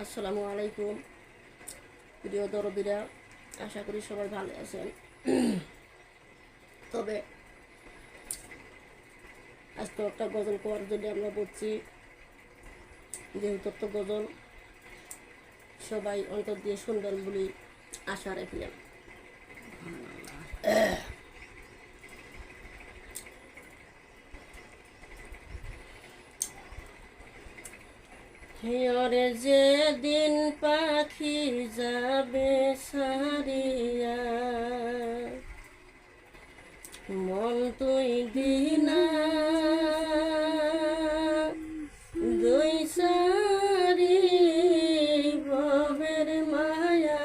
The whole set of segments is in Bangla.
আসসালামু আলাইকুম প্রিয় দরদিরা, আশা করি সবাই ভালো আছেন। তবে আজকে একটা গজল করার জন্য আমরা বলছি, যেহেতু একটা গজল সবাই অন্তর দিয়ে শুনবেন বলে আশা রাখলাম। হিয়রে যেদিন পাখি যাবে সারিয়া, মন তুই দিনা দুই সারি ভবের মায়া,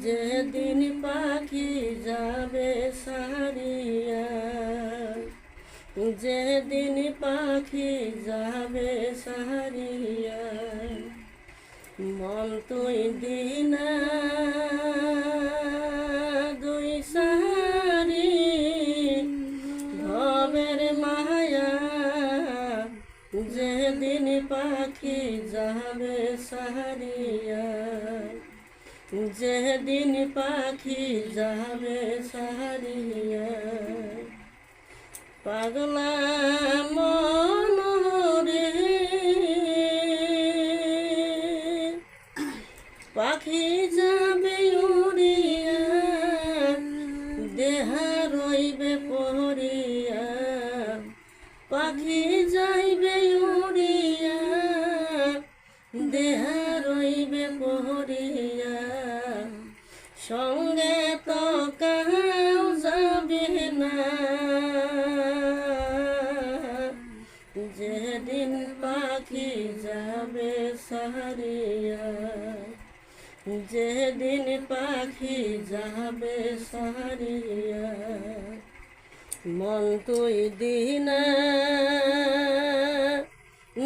যেদিন পাখি যাবে সারিয়া, যেদিন পাখি যাবে সারিয়া, মন তুই দিনা দুই সারি ভবের মায়া, যেদিন পাখি যাবে সারিয়া, যেদিন পাখি যাবে সারিয়া, পাগলা মন রে পাখি যাবে উড়িয়া, দেহা রইবে পহরিয়া, পাখি যাইবে উড়িয়া, দেহা রইবে পহরিয়া, সঙ্গে তো কাউ যাবে না, যেদিন পাখি যাবে সারিয়া, যেদিন পাখি যাবে সারিয়া, মন তুই দিনা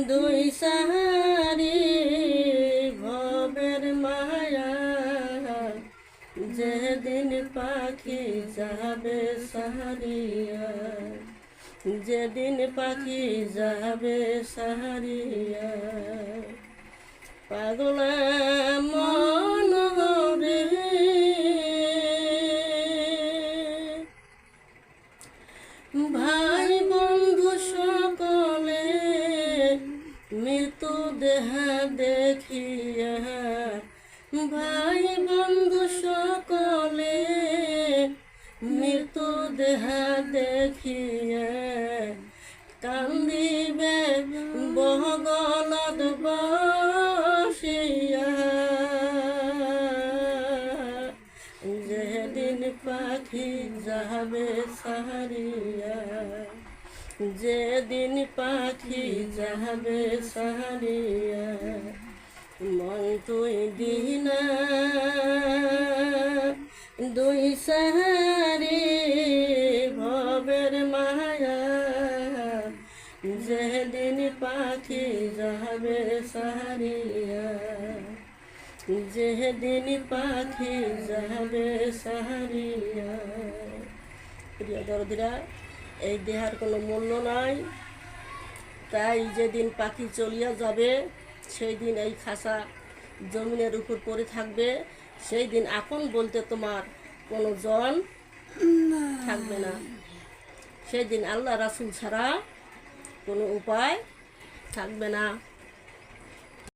দুই সারি ভবের মায়া, যেদিন পাখি যাবে সারিয়া, যেদিন পাখি যাবে সারিয়া, পাগলা মন রে ভাই বন্ধু সকলে মৃত্যু দেহা দেখিয়া, ভাই বন্ধু সকলে মৃত্যু দেহা দেখিয়া, কান্দিবে বগলত বসিয়া, যেদিন পাখি যাবে সারিয়া, যেদিন পাখি যাবে সারিয়া, মন তুই দিনা দুই সারি ভবের মায়া, যেদিন পাখি যাবে সারিয়া, যেদিন পাখি যাবে সারিয়া। প্রিয় দরদিরা, এই দেহার কোনো মূল্য নাই, তাই যেদিন পাখি চলিয়া যাবে সেই দিন এই খাসা জমিনের উপর পড়ে থাকবে, সেই দিন আপন বলতে তোমার কোনো জন থাকবে না, সেই দিন আল্লাহ রাসূল ছাড়া কোনো উপায় থাকবে না।